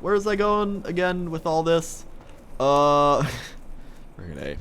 where was I going again with all this? Friggin' A.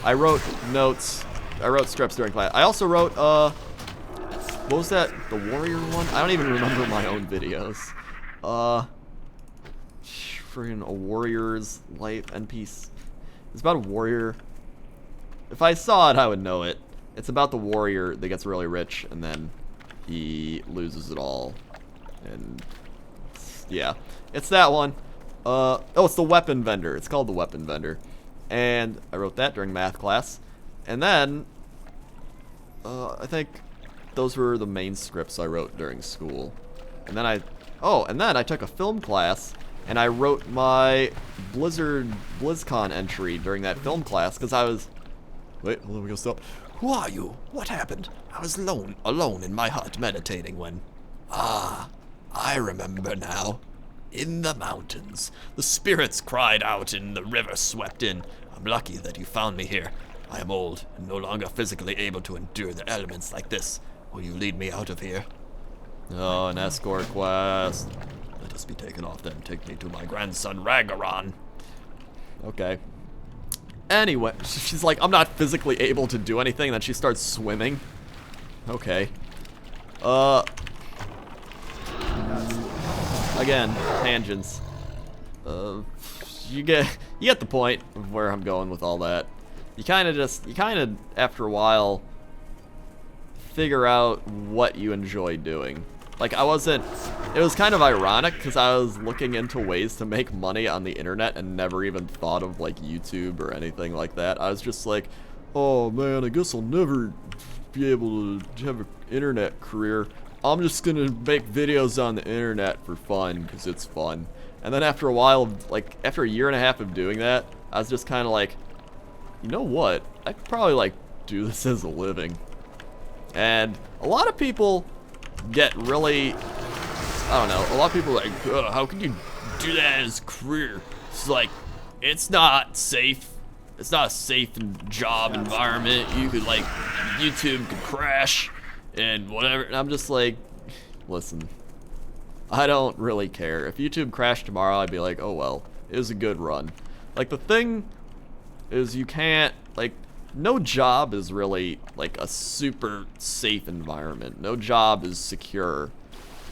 I wrote notes. I wrote strips during class. I also wrote, what was that? The warrior one? I don't even remember my own videos. Friggin' a warrior's life and peace. It's about a warrior. If I saw it, I would know it. It's about the warrior that gets really rich and then he loses it all. And yeah, it's that one. Oh, it's the weapon vendor. It's called the weapon vendor. And I wrote that during math class. And then, I think those were the main scripts I wrote during school. And then I took a film class and I wrote my BlizzCon entry during that film class because I was, wait, hold on, we gotta stop. Who are you? What happened? I was alone in my hut meditating when... Ah, I remember now. In the mountains, the spirits cried out and the river swept in. I'm lucky that you found me here. I am old and no longer physically able to endure the elements like this. Will you lead me out of here? Oh, an escort quest. Let us be taken off then. Take me to my grandson Ragaron. Okay. Anyway, she's like, I'm not physically able to do anything, and then she starts swimming. Okay. Again, tangents. You get the point of where I'm going with all that. You kind of after a while figure out what you enjoy doing. Like it was kind of ironic because I was looking into ways to make money on the internet and never even thought of like YouTube or anything like that. I was just like, oh man, I guess I'll never be able to have an internet career. I'm just gonna make videos on the internet for fun because it's fun. And then after a while, like after a year and a half of doing that, I was just kind of like, you know what? I could probably like do this as a living. And a lot of people get really, I don't know, a lot of people are like, how can you do that as a career? It's like, it's not safe. It's not a safe job environment. You could like, YouTube could crash and whatever. And I'm just like, listen, I don't really care. If YouTube crashed tomorrow, I'd be like, oh well, it was a good run. Like the thing is you can't, like, no job is really like a super safe environment. No job is secure.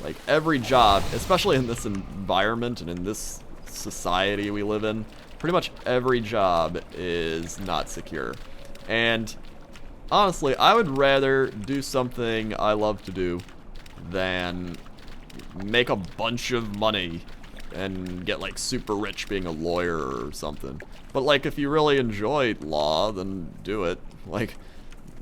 Like every job, especially in this environment and in this society we live in, pretty much every job is not secure. And honestly, I would rather do something I love to do than make a bunch of money and get like super rich being a lawyer or something. But like if you really enjoy law, then do it. Like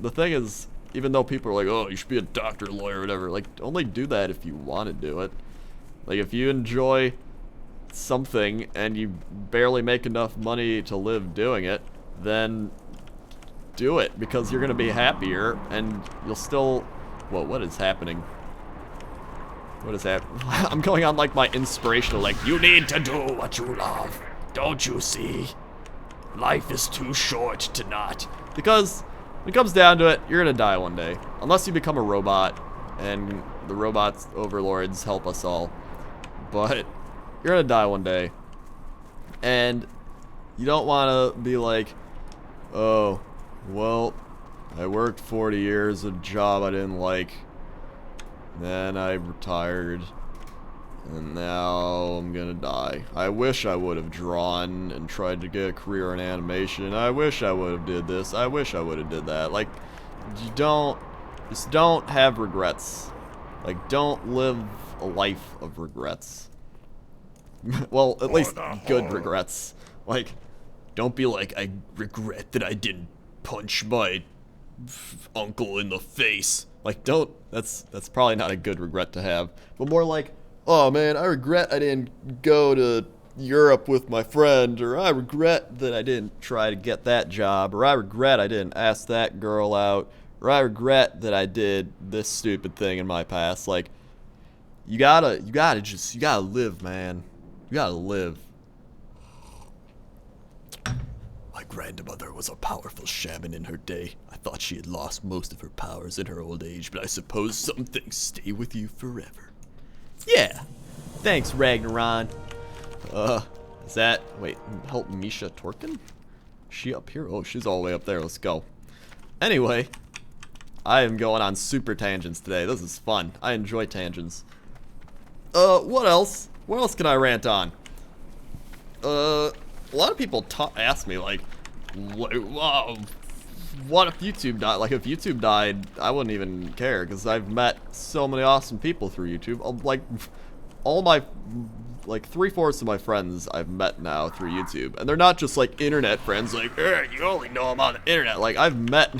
the thing is, even though people are like, oh, you should be a doctor, lawyer, whatever, like only do that if you want to do it. Like if you enjoy something and you barely make enough money to live doing it, then do it because you're gonna be happier and you'll still, whoa, what is happening? What is that? I'm going on like my inspirational, like, You need to do what you love. Don't you see? Life is too short to not. because when it comes down to it, you're gonna die one day. Unless you become a robot and the robot's overlords help us all. But you're gonna die one day. And you don't wanna be like, oh, well, I worked 40 years at a job I didn't like. Then I retired. And now I'm gonna die. I wish I would have drawn and tried to get a career in animation. I wish I would have did this. I wish I would have did that. Like, just don't have regrets. Like, don't live a life of regrets. Well, at least good regrets. Like, don't be like, I regret that I didn't punch my uncle in the face. Like, that's probably not a good regret to have. But more like, oh man, I regret I didn't go to Europe with my friend, or I regret that I didn't try to get that job, or I regret I didn't ask that girl out, or I regret that I did this stupid thing in my past. Like, you gotta live, man. You gotta live. My grandmother was a powerful shaman in her day. I thought she had lost most of her powers in her old age, but I suppose some things stay with you forever. Yeah. Thanks, Ragnaron. Is that, wait, help Misha Torkin? Is she up here? Oh, she's all the way up there. Let's go. Anyway, I am going on super tangents today. This is fun. I enjoy tangents. What else? What else can I rant on? A lot of people ask me, like, what if YouTube died? Like, if YouTube died, I wouldn't even care, because I've met so many awesome people through YouTube. Like, all my, like, 3/4 of my friends I've met now through YouTube. And they're not just, like, internet friends, like, you only know them on the internet. Like, I've met,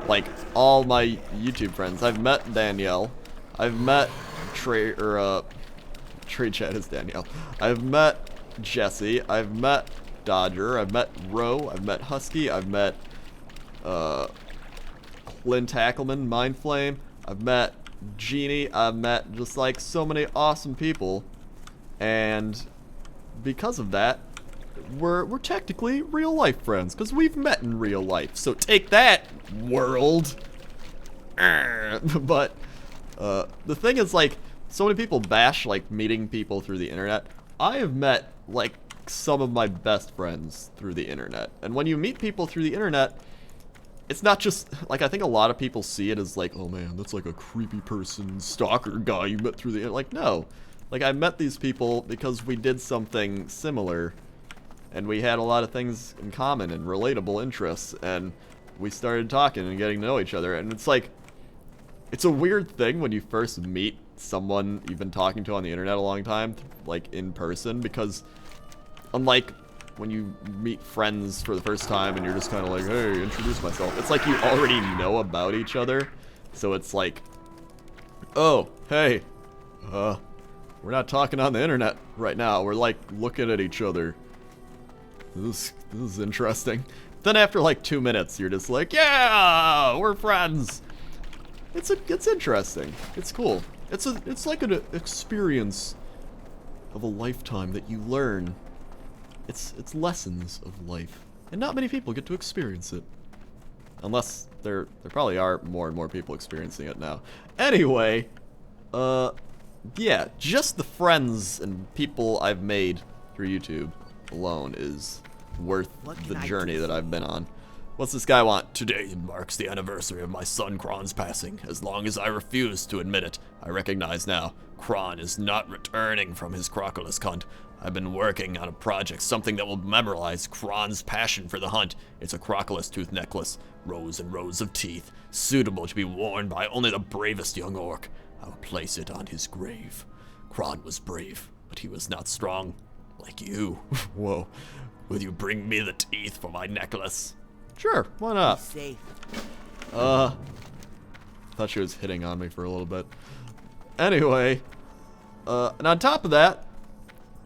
like, all my YouTube friends. I've met Danielle. I've met Trey Chat is Danielle. I've met Jesse. I've met Dodger. I've met Ro. I've met Husky. I've met Clint Tackleman, Mindflame. I've met Genie. I've met just like so many awesome people, and because of that, we're technically real life friends because we've met in real life. So take that, world. But the thing is, like, so many people bash like meeting people through the internet. I have met like some of my best friends through the internet, and when you meet people through the internet, it's not just, like, I think a lot of people see it as like, oh man, that's like a creepy person, stalker guy you met through the internet. Like, no. Like, I met these people because we did something similar, and we had a lot of things in common and relatable interests, and we started talking and getting to know each other. And it's like, it's a weird thing when you first meet someone you've been talking to on the internet a long time, like, in person, because unlike when you meet friends for the first time and you're just kind of like, hey, introduce myself. It's like you already know about each other. So it's like, oh, hey, we're not talking on the internet right now. We're like looking at each other. This is interesting. Then after like 2 minutes, you're just like, yeah, we're friends. It's interesting. It's cool. It's like an experience of a lifetime that you learn. It's lessons of life, and not many people get to experience it. Unless there probably are more and more people experiencing it now. Anyway, yeah, just the friends and people I've made through YouTube alone is worth the journey that I've been on. What's this guy want? Today marks the anniversary of my son Kron's passing. As long as I refuse to admit it, I recognize now, Kron is not returning from his crocodile hunt. I've been working on a project, something that will memorialize Kron's passion for the hunt. It's a crocodile tooth necklace, rows and rows of teeth, suitable to be worn by only the bravest young orc. I will place it on his grave. Kron was brave, but he was not strong, like you. Whoa. Will you bring me the teeth for my necklace? Sure, why not? Safe. Thought she was hitting on me for a little bit. Anyway, and on top of that,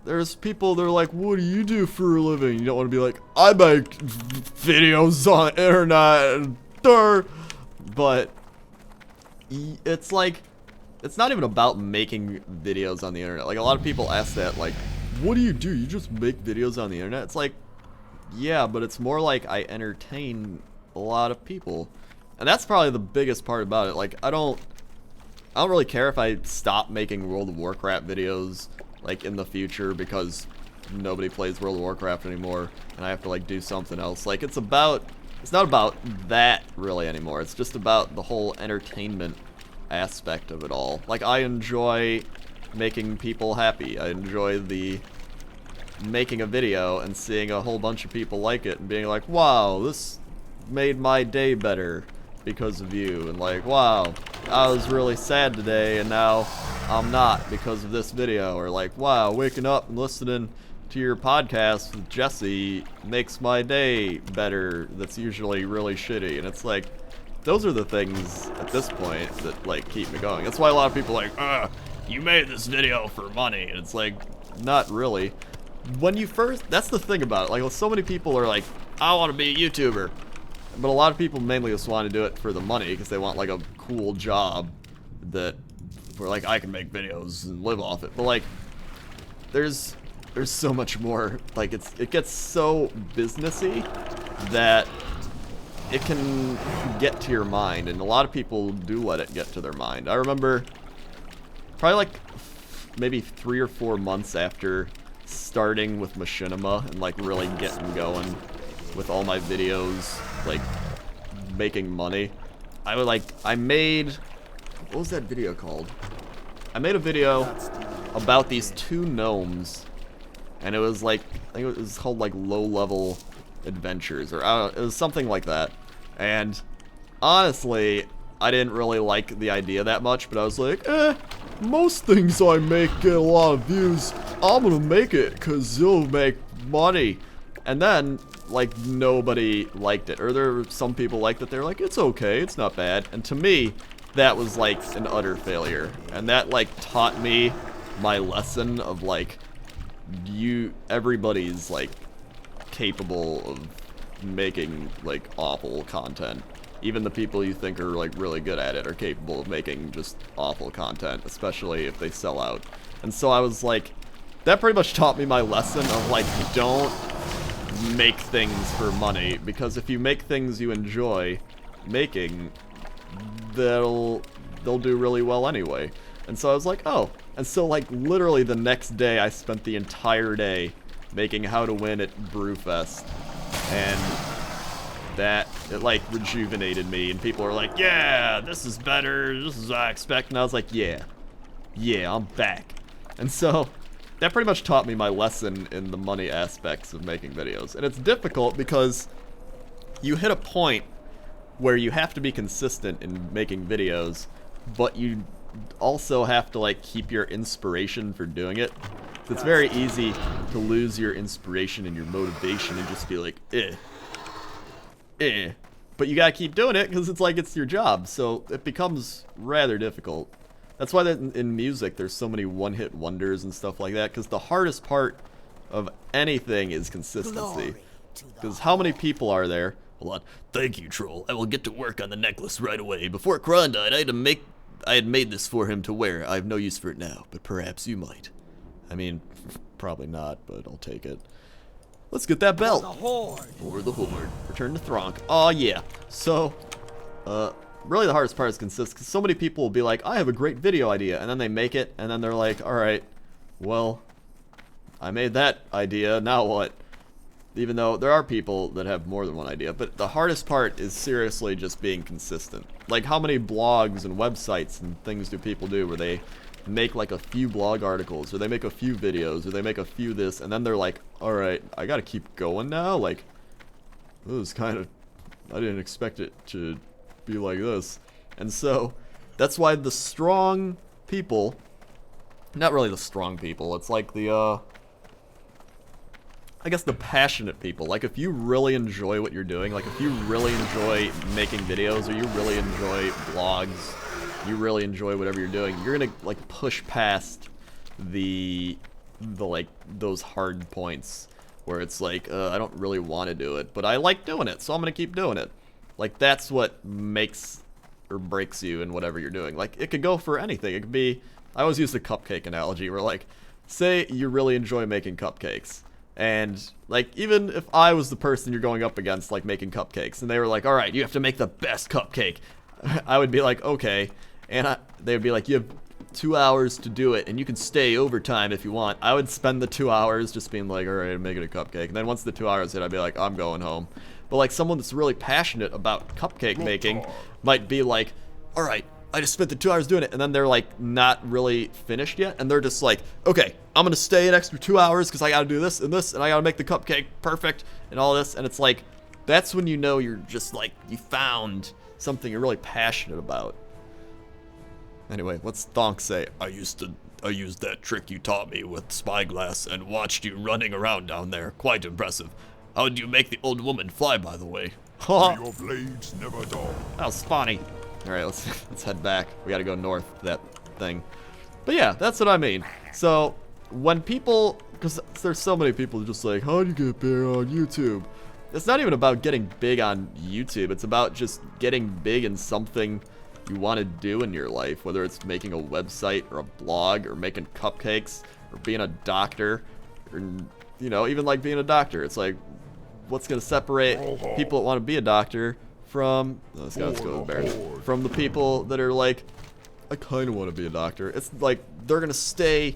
there's people that are like, what do you do for a living? You don't want to be like, I make videos on the internet. But it's like, it's not even about making videos on the internet. Like, a lot of people ask that, like, what do? You just make videos on the internet? It's like, yeah, but it's more like I entertain a lot of people. And that's probably the biggest part about it. Like, I don't really care if I stop making World of Warcraft videos, like, in the future, because nobody plays World of Warcraft anymore and I have to like do something else. Like, it's not about that really anymore. It's just about the whole entertainment aspect of it all. Like, I enjoy making people happy. I enjoy making a video and seeing a whole bunch of people like it and being like, wow, this made my day better because of you, and like, wow, I was really sad today and now I'm not because of this video, or like, wow, waking up and listening to your podcast with Jesse makes my day better. That's usually really shitty. And it's like, those are the things at this point that like keep me going. That's why a lot of people are like, you made this video for money. And it's like, not really. When you first, that's the thing about it. Like, so many people are like, I want to be a YouTuber. But a lot of people mainly just want to do it for the money because they want like a cool job where like I can make videos and live off it. But like, there's so much more. Like, it gets so businessy that it can get to your mind, and a lot of people do let it get to their mind. I remember probably like maybe 3 or 4 months after starting with machinima and like really getting going with all my videos, like making money, I made, what was that video called? I made a video about these 2 gnomes, and it was like, I think it was called like Low Level Adventures, or I don't know, it was something like that. And honestly, I didn't really like the idea that much, but I was like, most things I make get a lot of views. I'm gonna make it because it'll make money. And then, like, nobody liked it. Or there were some people liked it. They're like, it's okay, it's not bad. And to me, that was like an utter failure. And that like taught me my lesson of like, everybody's like capable of making like awful content. Even the people you think are like really good at it are capable of making just awful content, especially if they sell out. And so I was like, that pretty much taught me my lesson of like, don't make things for money, because if you make things you enjoy making, they'll do really well anyway. And so I was like, oh. And so like literally the next day I spent the entire day making How to Win at Brewfest, and that, it like rejuvenated me, and people were like, yeah, this is better, this is what I expect. And I was like, yeah, I'm back. And so that pretty much taught me my lesson in the money aspects of making videos. And it's difficult because you hit a point where you have to be consistent in making videos, but you also have to like keep your inspiration for doing it. It's very easy to lose your inspiration and your motivation and just be like, but you gotta keep doing it because it's like it's your job, so it becomes rather difficult. That's why in music there's so many one-hit wonders and stuff like that, because the hardest part of anything is consistency. Because how many people are there? Hold on. Thank you, Troll. I will get to work on the necklace right away. Before Kron died, I had made this for him to wear. I have no use for it now, but perhaps you might. I mean, probably not, but I'll take it. Let's get that belt. For the horde. Return to Thronk. Oh yeah. So, really the hardest part is consistency, because so many people will be like, I have a great video idea, and then they make it, and then they're like, alright, well, I made that idea, now what? Even though there are people that have more than one idea, but the hardest part is seriously just being consistent. Like, how many blogs and websites and things do people do where they make like a few blog articles, or they make a few videos, or they make a few this, and then they're like, alright, I gotta keep going now? Like, this is kind of, I didn't expect it to be like this. And so, that's why the strong people, not really the strong people, it's like the, I guess the passionate people. Like, if you really enjoy what you're doing, like if you really enjoy making videos, or you really enjoy blogs, you really enjoy whatever you're doing, you're gonna like push past the like those hard points where it's like, I don't really want to do it, but I like doing it, so I'm gonna keep doing it. Like, that's what makes or breaks you in whatever you're doing. Like, it could go for anything. It could be, I always use the cupcake analogy, where like, say you really enjoy making cupcakes, and like, even if I was the person you're going up against, like making cupcakes, and they were like, alright, you have to make the best cupcake, I would be like, okay. And they would be like, you have 2 hours to do it, and you can stay overtime if you want. I would spend the 2 hours just being like, alright, I'm making a cupcake. And then once the 2 hours hit, I'd be like, I'm going home. But like, someone that's really passionate about cupcake making might be like, alright, I just spent the 2 hours doing it, and then they're like not really finished yet, and they're just like, okay, I'm gonna stay an extra 2 hours because I gotta do this, and I gotta make the cupcake perfect, and all this. And it's like, that's when you know you're just like, you found something you're really passionate about. Anyway, what's Thonk say? I used that trick you taught me with spyglass and watched you running around down there. Quite impressive. How did you make the old woman fly, by the way? Your blades never dull. That was funny. Alright, let's head back. We gotta go north to that thing. But yeah, that's what I mean. So, when people, because there's so many people just like, how do you get big on YouTube? It's not even about getting big on YouTube. It's about just getting big in something you want to do in your life, whether it's making a website or a blog, or making cupcakes, or being a doctor, or, you know, even like being a doctor. It's like, what's going to separate people that want to be a doctor from, let's go to the bear, from the people that are like, I kind of want to be a doctor. It's like, they're going to stay